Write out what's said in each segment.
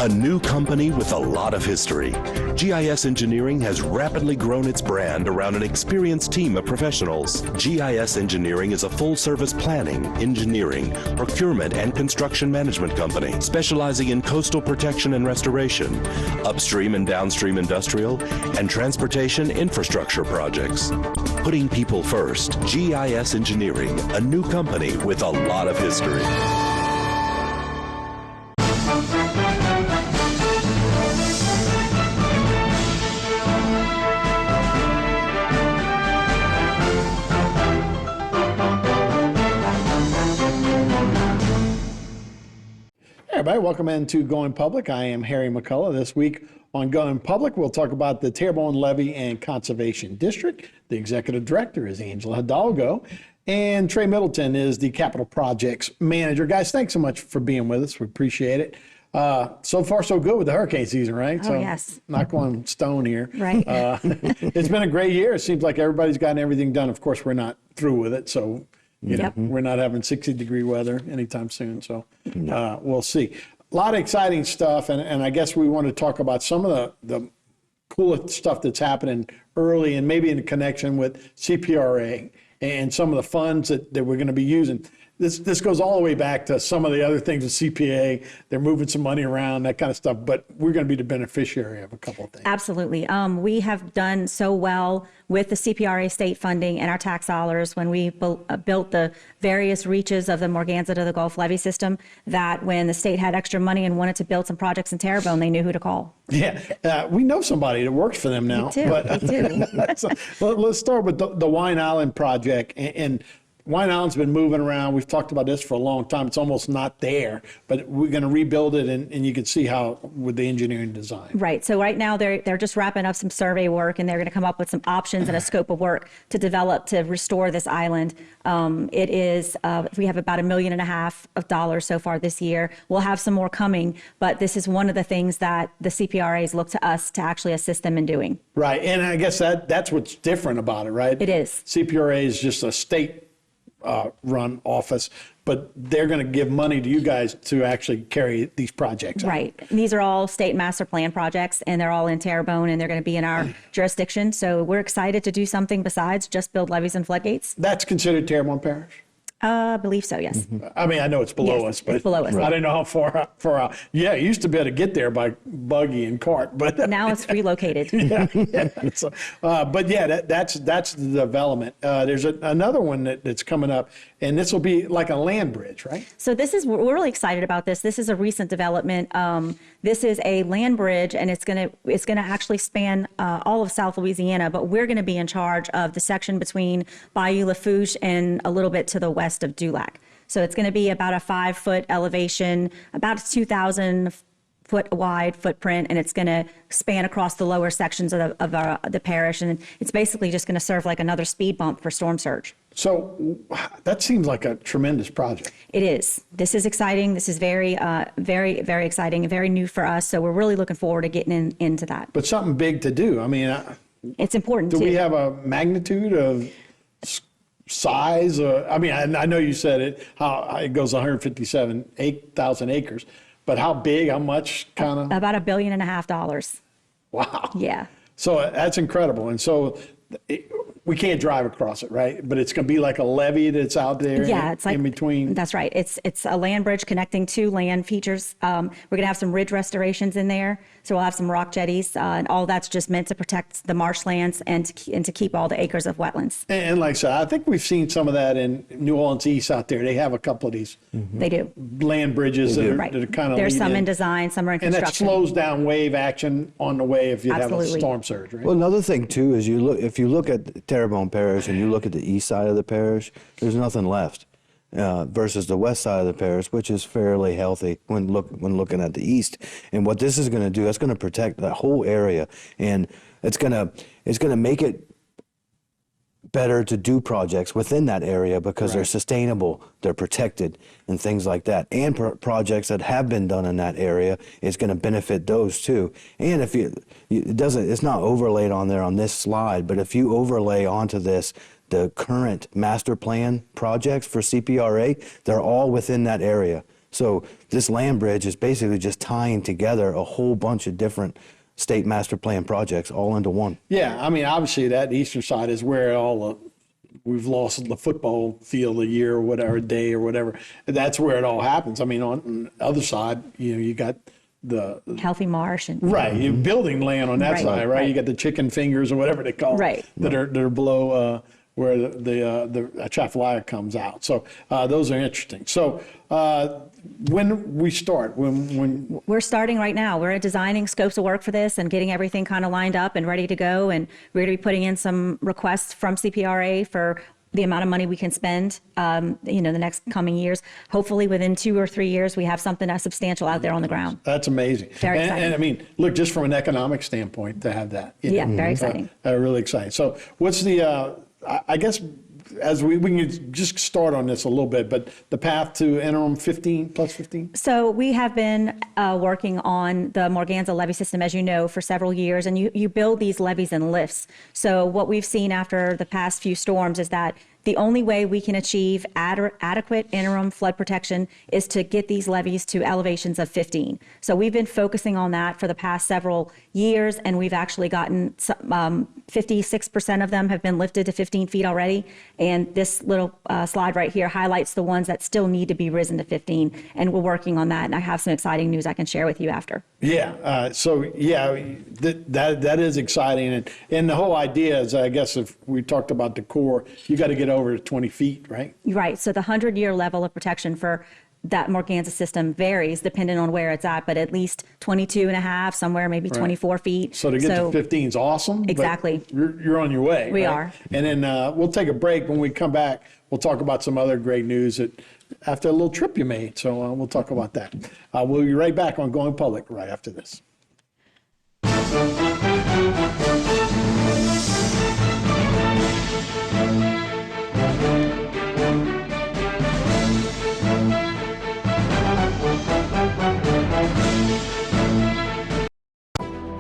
A new company with a lot of history, GIS Engineering has rapidly grown its brand around an experienced team of professionals. GIS Engineering is a full-service planning, engineering, procurement, and construction management company specializing in coastal protection and restoration, upstream and downstream industrial, and transportation infrastructure projects. Putting people first, GIS Engineering, a new company with a lot of history. Everybody, welcome into Going Public. I am Harry McCullough. This week on Going Public, we'll talk about the Terrebonne Levee and Conservation District. The executive director is Angela Hidalgo, and Trey Middleton is the capital projects manager. Guys, thanks so much for being with us. We appreciate it. So far, so good with the hurricane season, right? Oh, so yes. Knock on stone here. Right. It's been a great year. It seems like everybody's gotten everything done. Of course, we're not through with it, so you know, we're not having 60-degree weather anytime soon, so we'll see. A lot of exciting stuff, and I guess we want to talk about some of the coolest stuff that's happening early and maybe in connection with CPRA and some of the funds that we're going to be using. This goes all the way back to some of the other things with CPA. They're moving some money around, that kind of stuff, but we're going to be the beneficiary of a couple of things. Absolutely. We have done so well with the CPRA state funding and our tax dollars when we built the various reaches of the Morganza to the Gulf levee system that when the state had extra money and wanted to build some projects in Terrebonne, they knew who to call. Yeah, we know somebody that works for them now. Me too. Let's start with the Wine Island project. And Wine Island's been moving around. We've talked about this for a long time. It's almost not there, but we're going to rebuild it, and you can see how with the engineering design. Right. So right now they're just wrapping up some survey work, and they're going to come up with some options and a scope of work to develop to restore this island. It is we have about $1.5 million so far this year. We'll have some more coming, but this is one of the things that the CPRAs look to us to actually assist them in doing. Right, and I guess that's what's different about it, right? It is. CPRA is just a state run office, but they're going to give money to you guys to actually carry these projects out. Right. These are all state master plan projects, and they're all in Terrebonne, and they're going to be in our jurisdiction. So we're excited to do something besides just build levees and floodgates. That's considered Terrebonne Parish? I believe so, yes. I mean, I know it's below us, but it's below us. I didn't know how far out. Yeah, you used to be able to get there by buggy and cart, but now it's relocated. So, but yeah, that's the development. There's another one that's coming up, and this will be like a land bridge, right? So we're really excited about this. This is a recent development. This is a land bridge, and it's gonna actually span all of South Louisiana, but we're gonna be in charge of the section between Bayou Lafourche and a little bit to the west of Dulac. So it's going to be about a 5-foot elevation, about 2,000-foot wide footprint, and it's going to span across the lower sections of the parish, and it's basically just going to serve like another speed bump for storm surge. So that seems like a tremendous project. It is. This is exciting. This is very, very, very exciting and very new for us. So we're really looking forward to getting into that. But something big to do. I mean, it's important. Do we have a magnitude of size? I mean, I know you said it, how it goes 157,000 acres, but how big, how much kind of? About $1.5 billion. Wow. Yeah. So that's incredible. And so we can't drive across it, right? But it's going to be like a levee that's out there it's like, in between. That's right. It's a land bridge connecting two land features. We're going to have some ridge restorations in there. So we'll have some rock jetties, and all that's just meant to protect the marshlands and to keep all the acres of wetlands. And like I said, I think we've seen some of that in New Orleans East out there. They have a couple of these. They do. Land bridges that are kind of There's some in design, some are in construction. And that slows down wave action on the way if you have a storm surge, right? Well, another thing too is if you look at Terrebonne Parish and you look at the east side of the parish, there's nothing left. Versus the west side of the parish, which is fairly healthy when looking at the east. And what this is going to do, it's going to protect that whole area, and it's going to make it better to do projects within that area because they're sustainable, they're protected, and things like that. And projects that have been done in that area, it's going to benefit those too. And if it's not overlaid on there on this slide, but if you overlay onto this the current master plan projects for CPRA, they're all within that area. So this land bridge is basically just tying together a whole bunch of different state master plan projects all into one. Yeah, I mean, obviously that eastern side is where we've lost the football field a year or whatever, day or whatever. That's where it all happens. I mean, on the other side, you got the Healthy marsh and right, you're building land on that Right, side, right? right. You got the chicken fingers or whatever they call Right. it, that are below where the Atchafalaya comes out. So those are interesting. So when we start, when we're starting right now. We're designing scopes of work for this and getting everything kind of lined up and ready to go. And we're going to be putting in some requests from CPRA for the amount of money we can spend, the next coming years. Hopefully within 2 or 3 years, we have something that's substantial out there on the ground. That's amazing. Very exciting. And I mean, look, just from an economic standpoint to have that. Yeah, very exciting. Really exciting. So what's the, I guess, as we can just start on this a little bit, but the path to interim 15 plus 15? So we have been working on the Morganza levee system, as you know, for several years, and you build these levees in lifts. So what we've seen after the past few storms is that the only way we can achieve adequate interim flood protection is to get these levees to elevations of 15. So we've been focusing on that for the past several years, and we've actually gotten 56% of them have been lifted to 15 feet already. And this little slide right here highlights the ones that still need to be risen to 15. And we're working on that. And I have some exciting news I can share with you after. Yeah. That is exciting. And the whole idea is, I guess, if we talked about the core, you got to get over to 20 feet, right? Right. So the 100-year level of protection for that Morganza system varies depending on where it's at, but at least 22 and a half, somewhere maybe 24 feet. So to get to 15 is awesome. Exactly. You're on your way. We right? are. And then we'll take a break. When we come back, we'll talk about some other great news after a little trip you made. So we'll talk about that. We'll be right back on Going Public right after this.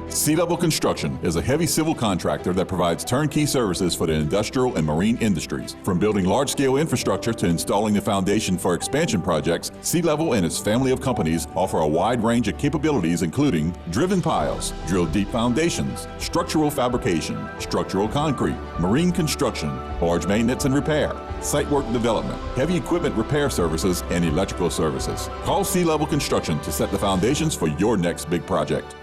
Sea Level Construction is a heavy civil contractor that provides turnkey services for the industrial and marine industries. From building large-scale infrastructure to installing the foundation for expansion projects, Sea Level and its family of companies offer a wide range of capabilities including driven piles, drill deep foundations, structural fabrication, structural concrete, marine construction, barge maintenance and repair, site work development, heavy equipment repair services, and electrical services. Call Sea Level Construction to set the foundations for your next big project.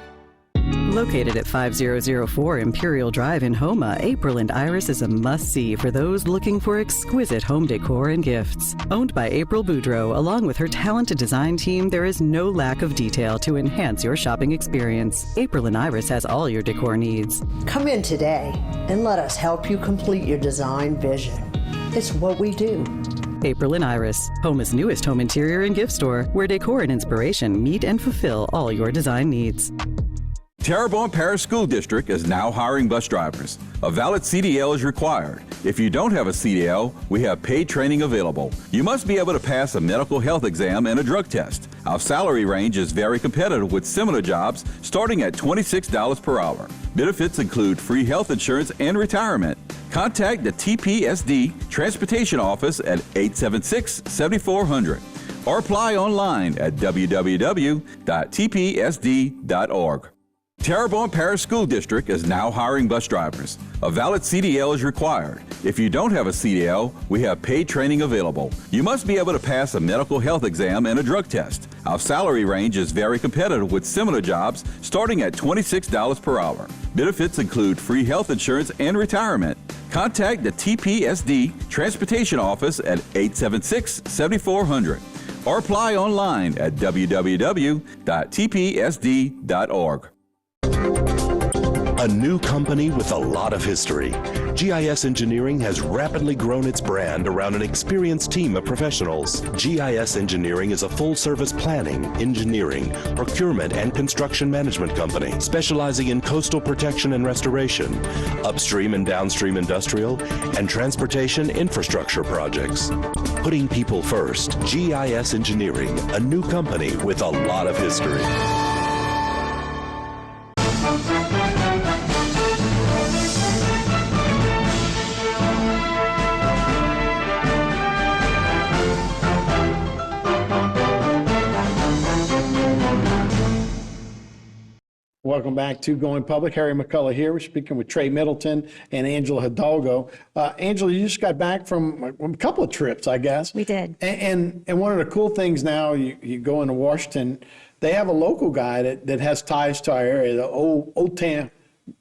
Located at 5004 Imperial Drive in Houma, April and Iris is a must-see for those looking for exquisite home decor and gifts. Owned by April Boudreau, along with her talented design team, there is no lack of detail to enhance your shopping experience. April and Iris has all your decor needs. Come in today and let us help you complete your design vision. It's what we do. April and Iris, Homa's newest home interior and gift store, where decor and inspiration meet and fulfill all your design needs. Terrebonne Parish School District is now hiring bus drivers. A valid CDL is required. If you don't have a CDL, we have paid training available. You must be able to pass a medical health exam and a drug test. Our salary range is very competitive with similar jobs starting at $26 per hour. Benefits include free health insurance and retirement. Contact the TPSD Transportation Office at 876-7400 or apply online at www.tpsd.org. Terrebonne Parish School District is now hiring bus drivers. A valid CDL is required. If you don't have a CDL, we have paid training available. You must be able to pass a medical health exam and a drug test. Our salary range is very competitive with similar jobs starting at $26 per hour. Benefits include free health insurance and retirement. Contact the TPSD Transportation Office at 876-7400 or apply online at www.tpsd.org. A new company with a lot of history. GIS Engineering has rapidly grown its brand around an experienced team of professionals. GIS Engineering is a full-service planning, engineering, procurement, and construction management company specializing in coastal protection and restoration, upstream and downstream industrial, and transportation infrastructure projects. Putting people first, GIS Engineering, a new company with a lot of history. Welcome back to Going Public. Harry McCullough here. We're speaking with Trey Middleton and Angela Hidalgo. Angela, you just got back from a couple of trips, I guess. We did. And one of the cool things now, you go into Washington, they have a local guy that has ties to our area, the Old Town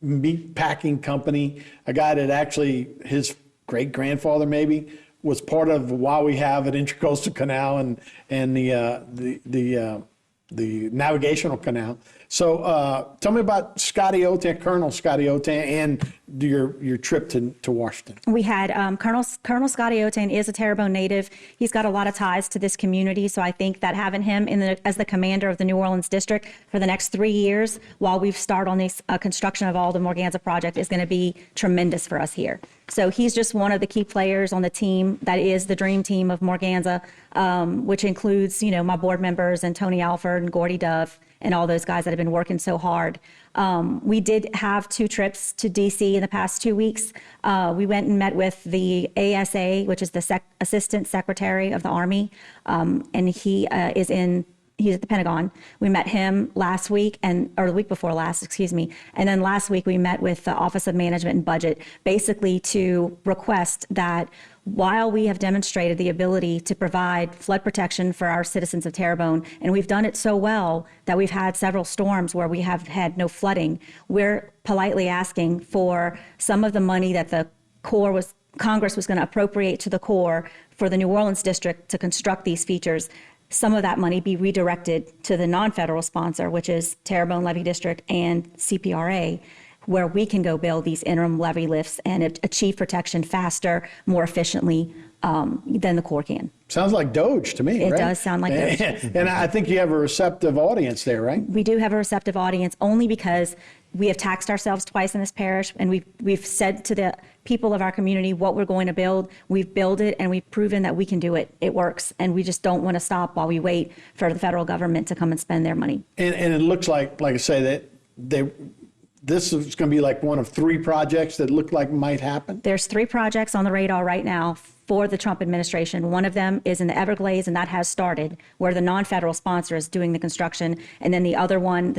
Meat Packing Company, a guy that actually, his great-grandfather maybe, was part of why we have an Intracoastal Canal and the navigational canal. So tell me about Scotty Otan, Colonel Scotty Otan, and your trip to Washington. We had Colonel Scotty Otan is a Terrebonne native. He's got a lot of ties to this community, so I think that having him as the commander of the New Orleans district for the next 3 years while we start on this construction of all the Morganza project is going to be tremendous for us here. So he's just one of the key players on the team that is the dream team of Morganza, which includes, my board members and Tony Alford and Gordy Dove and all those guys that have been working so hard. We did have 2 trips to D.C. in the past 2 weeks. We went and met with the ASA, which is the Assistant Secretary of the Army, and he's at the Pentagon. We met him last week, or the week before last, excuse me. And then last week we met with the Office of Management and Budget, basically to request that while we have demonstrated the ability to provide flood protection for our citizens of Terrebonne, and we've done it so well that we've had several storms where we have had no flooding, we're politely asking for some of the money that the Congress was going to appropriate to the Corps for the New Orleans district to construct these features. Some of that money be redirected to the non-federal sponsor, which is Terrebonne Levee District and CPRA, where we can go build these interim levee lifts and achieve protection faster, more efficiently than the Corps can. Sounds like Doge to me, It right? does sound like Doge. And I think you have a receptive audience there, right? We do have a receptive audience only because we have taxed ourselves twice in this parish, and we've said to the people of our community what we're going to build. We've built it, and we've proven that we can do it. It works, and we just don't want to stop while we wait for the federal government to come and spend their money. And it looks like I say, that this is going to be like one of 3 projects that look like might happen. There's 3 projects on the radar right now for the Trump administration. One of them is in the Everglades, and that has started, where the non-federal sponsor is doing the construction. And then the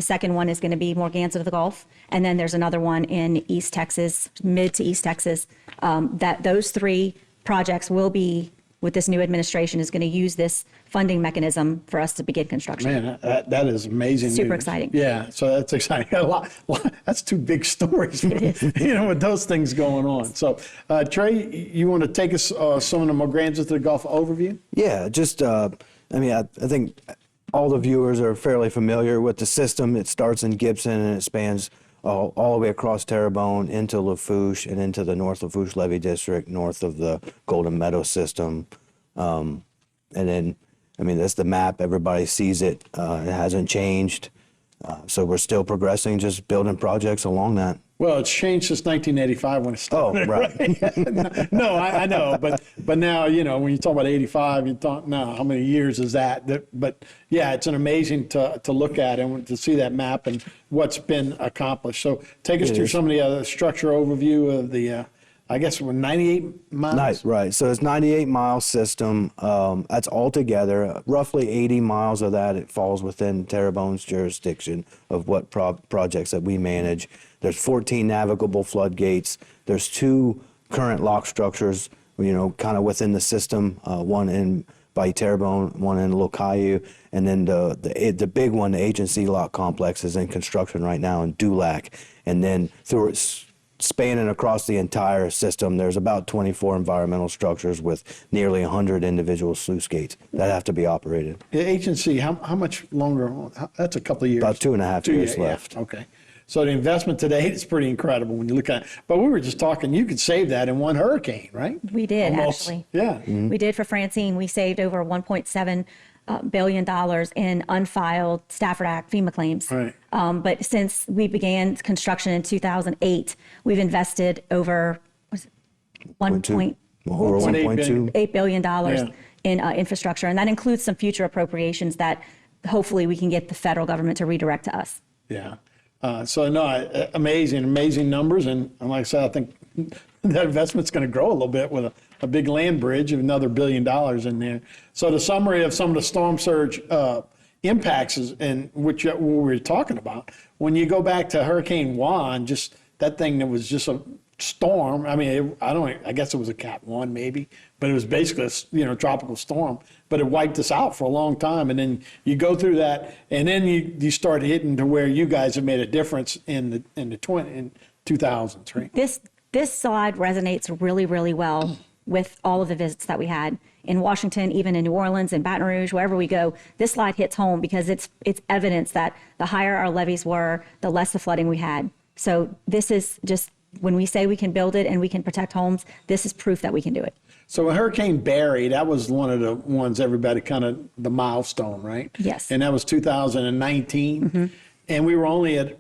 second one is going to be Morganza to the Gulf. And then there's another one in East Texas, mid to East Texas. Those 3 projects will be, with this new administration, is going to use this funding mechanism for us to begin construction. Man, that is amazing. Super news. exciting. Yeah, so that's exciting. A lot, that's 2 big stories, with those things going on. So, Trey, you want to take us some of the Morganza to the Gulf overview? Yeah, just, I think all the viewers are fairly familiar with the system. It starts in Gibson and it spans all the way across Terrebonne into Lafourche and into the North Lafourche Levee District, north of the Golden Meadow system. And then, that's the map. Everybody sees it. It hasn't changed. So we're still progressing, just building projects along that. Well, it's changed since 1985 when it started. Oh, right. No, I know, but now, when you talk about 85, you thought, no, how many years is that? But yeah, it's an amazing to look at and to see that map and what's been accomplished. So take us through some of the other structure overview of the, I guess we're 98 miles? Nice, right. So it's 98-mile system. That's all together. Roughly 80 miles of that, it falls within Terrebonne's jurisdiction of what projects that we manage. There's 14 navigable floodgates. There's 2 current lock structures, kind of within the system, one in by Terrebonne, one in Locayu, and then the big one, the agency lock complex, is in construction right now in Dulac. And then through its spanning across the entire system, there's about 24 environmental structures with nearly 100 individual sluice gates that have to be operated. The agency, how much longer? That's a couple of years. About 2.5 years left. Yeah, okay. So the investment to date is pretty incredible when you look at it. But we were just talking, you could save that in one hurricane, right? We did, Almost. actually. Yeah. Mm-hmm. We did for Francine. We saved over $1.7 billion in unfiled Stafford Act FEMA claims. Right. But since we began construction in 2008, we've invested over $1.8 billion in infrastructure. And that includes some future appropriations that hopefully we can get the federal government to redirect to us. Yeah. Amazing numbers. And like I said, I think that investment's going to grow a little bit with a big land bridge of another $1 billion in there. So the summary of some of the storm surge impacts and which we were talking about. When you go back to Hurricane Juan, just that thing that was just a storm. I mean, I guess it was a Cat 1 maybe, but it was basically a tropical storm. But it wiped us out for a long time. And then you go through that, and then you start hitting to where you guys have made a difference in the 2000s, right? This slide resonates really, really well with all of the visits that we had in Washington, even in New Orleans and Baton Rouge, wherever we go. This slide hits home because it's evidence that the higher our levees were, the less the flooding we had. So this is just, when we say we can build it and we can protect homes, this is proof that we can do it. So Hurricane Barry, that was one of the ones everybody kind of the milestone, right? Yes. And that was 2019, Mm-hmm. and we were only at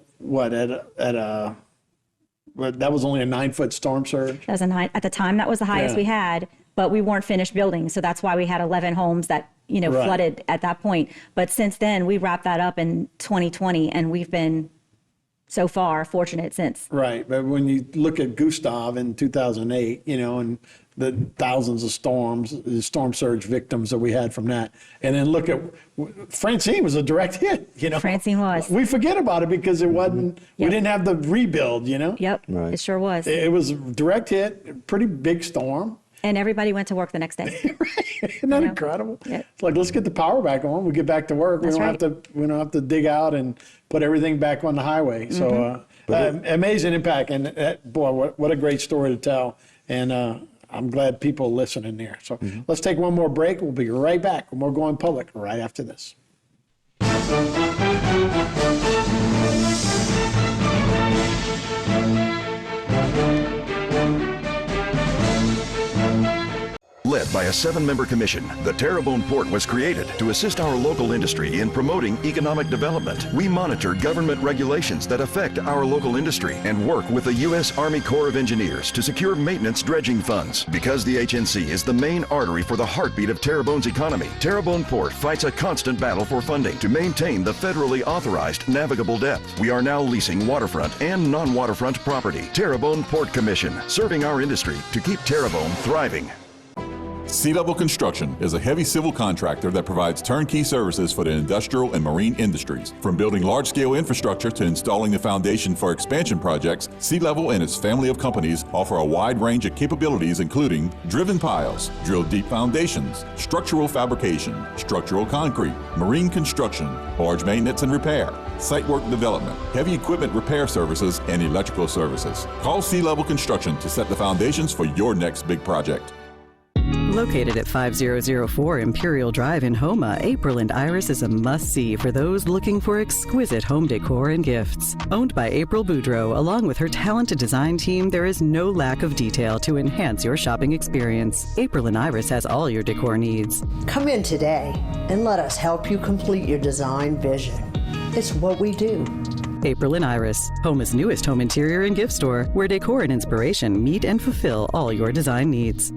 that was only a 9-foot storm surge. That was at the time, that was the highest we had, but we weren't finished building. So that's why we had 11 homes that, Right. flooded at that point. But since then, we wrapped that up in 2020, and we've been so far fortunate since. Right, but when you look at Gustav in 2008, and the thousands of the storm surge victims that we had from that, and then look at Francine was a direct hit. Francine was. We forget about it because it wasn't. We Yep. didn't have the rebuild. Yep, Right. it sure was. It was a direct hit, pretty big storm. And everybody went to work the next day. Isn't that incredible? Yeah. It's like, let's get the power back on. We get back to work. That's we don't right. have to dig out and put everything back on the highway. So amazing impact, and boy, what a great story to tell. And I'm glad people are listening there. So let's take one more break. We'll be right back with more Going Public right after this. Led by a 7-member commission, the Terrebonne Port was created to assist our local industry in promoting economic development. We monitor government regulations that affect our local industry and work with the U.S. Army Corps of Engineers to secure maintenance dredging funds. Because the HNC is the main artery for the heartbeat of Terrebonne's economy, Terrebonne Port fights a constant battle for funding to maintain the federally authorized navigable depth. We are now leasing waterfront and non-waterfront property. Terrebonne Port Commission, serving our industry to keep Terrebonne thriving. Sea Level Construction is a heavy civil contractor that provides turnkey services for the industrial and marine industries. From building large-scale infrastructure to installing the foundation for expansion projects, Sea Level and its family of companies offer a wide range of capabilities including driven piles, drill deep foundations, structural fabrication, structural concrete, marine construction, barge maintenance and repair, site work development, heavy equipment repair services, and electrical services. Call Sea Level Construction to set the foundations for your next big project. Located at 5004 Imperial Drive in Houma, April and Iris is a must-see for those looking for exquisite home decor and gifts. Owned by April Boudreau, along with her talented design team, there is no lack of detail to enhance your shopping experience. April and Iris has all your decor needs. Come in today and let us help you complete your design vision. It's what we do. April and Iris, Homa's newest home interior and gift store, where decor and inspiration meet and fulfill all your design needs.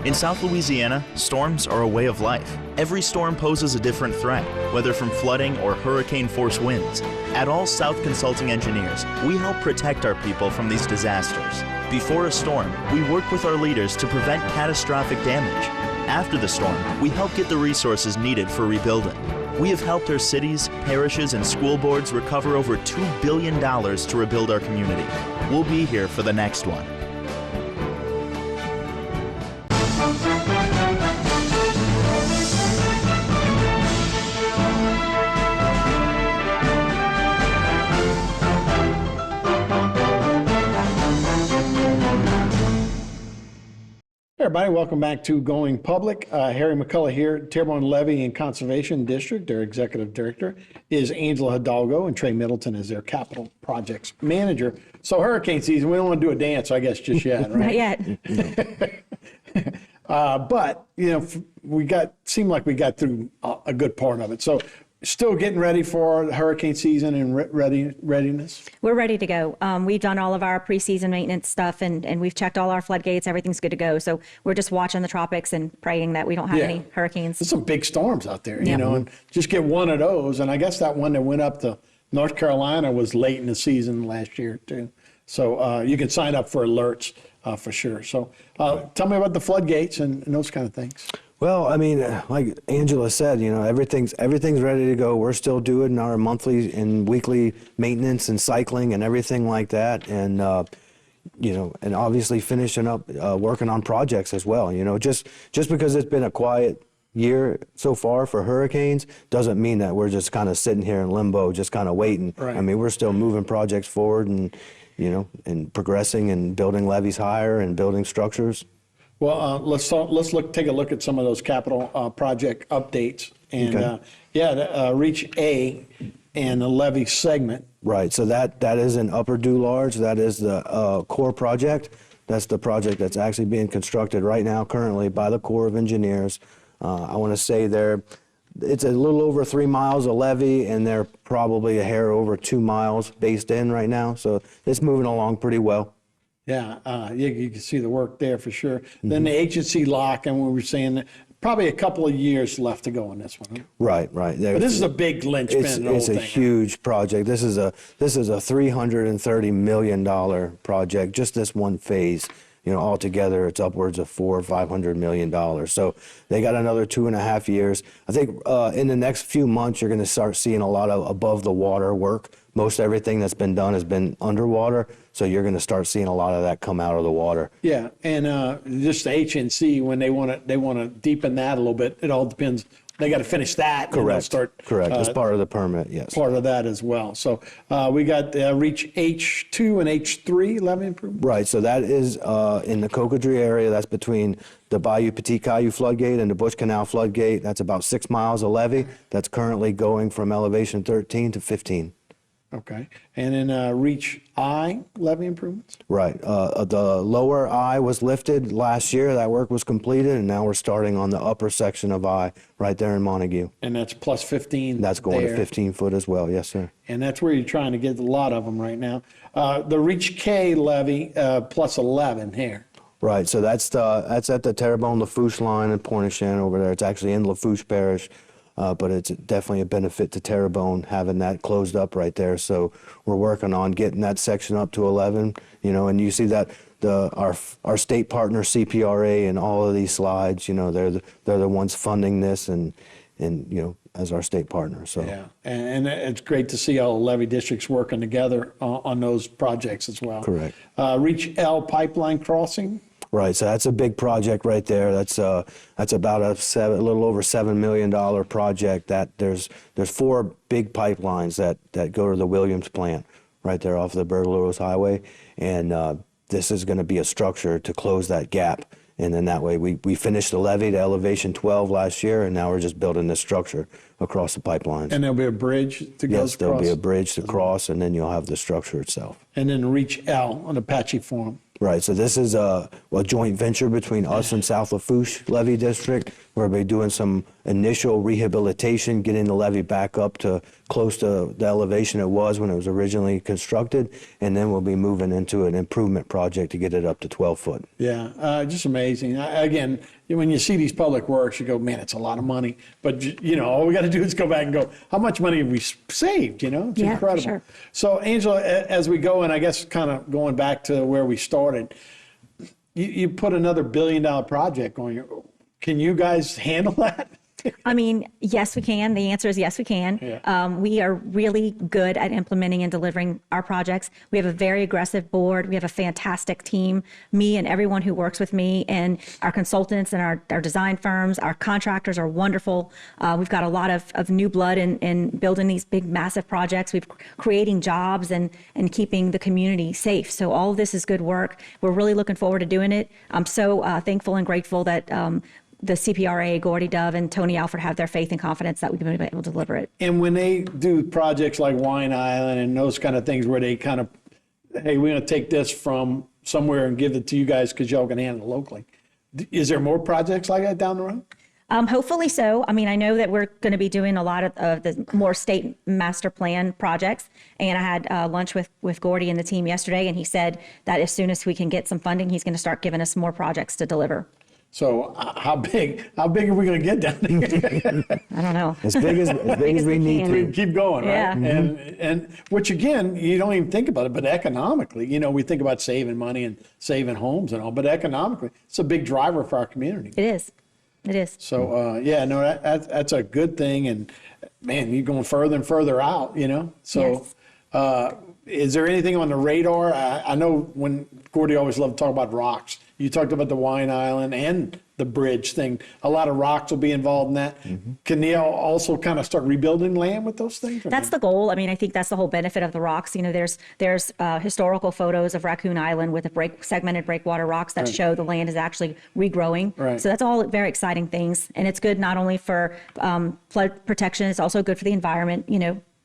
In South Louisiana, storms are a way of life. Every storm poses a different threat, whether from flooding or hurricane-force winds. At All South Consulting Engineers, we help protect our people from these disasters. Before a storm, we work with our leaders to prevent catastrophic damage. After the storm, we help get the resources needed for rebuilding. We have helped our cities, parishes, and school boards recover over $2 billion to rebuild our community. We'll be here for the next one. Everybody, welcome back to Going Public. Harry McCullough here, Terrebonne Levee and Conservation District. Their executive director is Angela Hidalgo, and Trey Middleton is their capital projects manager. So hurricane season, we don't want to do a dance, I guess, just yet, right? Not yet. But seemed like we got through a good part of it. So still getting ready for hurricane season and readiness? We're ready to go. We've done all of our preseason maintenance stuff, and we've checked all our floodgates. Everything's good to go. So we're just watching the tropics and praying that we don't have any hurricanes. There's some big storms out there, Yeah. and just get one of those. And I guess that one that went up to North Carolina was late in the season last year, too. So you can sign up for alerts for sure. So tell me about the floodgates and those kind of things. Well, I mean, like Angela said, everything's ready to go. We're still doing our monthly and weekly maintenance and cycling and everything like that, and and obviously finishing up working on projects as well. Just because it's been a quiet year so far for hurricanes doesn't mean that we're just kind of sitting here in limbo, just kind of waiting. Right. I mean, we're still moving projects forward and and progressing and building levees higher and building structures. Well, let's take a look at some of those capital project updates. And Okay. Reach A and the levee segment. Right, so that is an Upper Dularge. That is the core project. That's the project that's actually being constructed right now currently by the Corps of Engineers. I want to say it's a little over 3 miles of levee, and they're probably a hair over 2 miles based in right now. So it's moving along pretty well. Yeah, you can see the work there for sure. Then the agency lock, and we were saying that probably a couple of years left to go on this one. Right. But this is a big linchpin. It's a huge project. This is a $330 million project, just this one phase. Altogether, it's upwards of $400 or $500 million. So they got another 2.5 years. I think in the next few months, you're going to start seeing a lot of above the water work. Most everything that's been done has been underwater. So you're going to start seeing a lot of that come out of the water. Yeah, and just the HNC, when they want to deepen that a little bit, it all depends. They got to finish that. Correct. And Correct. As part of the permit, yes. Part of that as well. So we got Reach H2 and H3 levee improvement. Right. So that is in the Cocodrie area. That's between the Bayou Petit Caillou floodgate and the Bush Canal floodgate. That's about 6 miles of levee. That's currently going from elevation 13 to 15. Okay. And then Reach I levee improvements? Right. The lower I was lifted last year. That work was completed, and now we're starting on the upper section of I right there in Montague. And that's plus 15 That's going there. to 15 foot as well. Yes, sir. And that's where you're trying to get a lot of them right now. The Reach K levee plus 11 here. Right. So that's at the Terrebonne Lafourche line in Pointe-aux-Chenes over there. It's actually in Lafourche Parish. But it's definitely a benefit to Terrebonne having that closed up right there. So we're working on getting that section up to 11, and you see that our state partner CPRA and all of these slides, they're the ones funding this and as our state partner. So yeah, and it's great to see all the levee districts working together on those projects as well. Correct. Reach L pipeline crossing. Right, so that's a big project right there. That's about a little over $7 million project. That there's 4 big pipelines that go to the Williams plant right there off the Burglarose Highway, and this is going to be a structure to close that gap. And then that way we finished the levee to elevation 12 last year, and now we're just building this structure across the pipelines. And there'll be a bridge to go across? Yes, there'll be a bridge to cross, and then you'll have the structure itself. And then Reach L on Apache Farm. Right, so this is a joint venture between us and South Lafourche Levee District, where we're doing some initial rehabilitation, getting the levee back up to close to the elevation it was when it was originally constructed, and then we'll be moving into an improvement project to get it up to 12 foot. Yeah, just amazing. Again, when you see these public works, you go, man, it's a lot of money. But, all we got to do is go back and go, how much money have we saved? It's incredible. Sure. So, Angela, as we go, and I guess kind of going back to where we started, you put another $1 billion project on your. Can you guys handle that? I mean, yes, we can. The answer is yes, we can. Yeah. We are really good at implementing and delivering our projects. We have a very aggressive board. We have a fantastic team. Me and everyone who works with me, and our consultants and our design firms, our contractors are wonderful. We've got a lot of new blood in building these big, massive projects. We've creating jobs and keeping the community safe. So all of this is good work. We're really looking forward to doing it. I'm so thankful and grateful that the CPRA, Gordy Dove, and Tony Alford have their faith and confidence that we can be able to deliver it. And when they do projects like Wine Island and those kind of things where they kind of, hey, we're going to take this from somewhere and give it to you guys because y'all can handle it locally. Is there more projects like that down the road? Hopefully so. I mean, I know that we're going to be doing a lot of the more state master plan projects. And I had lunch with Gordy and the team yesterday, and he said that as soon as we can get some funding, he's going to start giving us more projects to deliver. So how big are we going to get down there? I don't know. As big as we need to. Keep going, right? Yeah. And which again, you don't even think about it, but economically, we think about saving money and saving homes and all, but economically, it's a big driver for our community. It is. It is. So, that's a good thing. And man, you're going further and further out, So, Yes. Is there anything on the radar? I know when Gordy always loved to talk about rocks. You talked about the Wine Island and the bridge thing. A lot of rocks will be involved in that. Can they also kind of start rebuilding land with those things? That's the goal. I mean, I think that's the whole benefit of the rocks. There's historical photos of Raccoon Island with the segmented breakwater rocks that show the land is actually regrowing. Right. So that's all very exciting things. And it's good not only for flood protection, it's also good for the environment,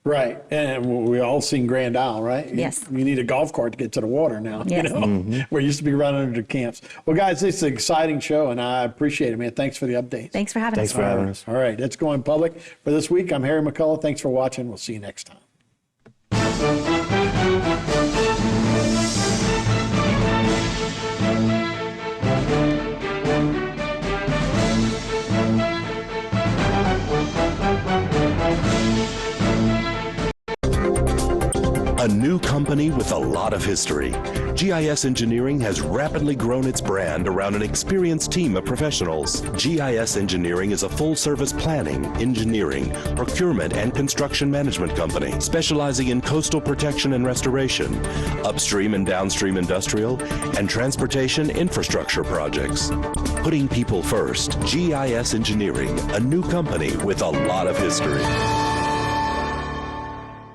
Right. And we all seen Grand Isle, right? Yes. You need a golf cart to get to the water now, Yes. Where it used to be right under the camps. Well, guys, this is an exciting show, and I appreciate it, man. Thanks for the updates. Thanks for having Thanks us. for having us. All right, let's go in public. For this week, I'm Harry McCullough. Thanks for watching. We'll see you next time. A new company with a lot of history, GIS Engineering has rapidly grown its brand around an experienced team of professionals. GIS Engineering is a full-service planning, engineering, procurement, and construction management company specializing in coastal protection and restoration, upstream and downstream industrial, and transportation infrastructure projects. Putting people first, GIS Engineering, a new company with a lot of history.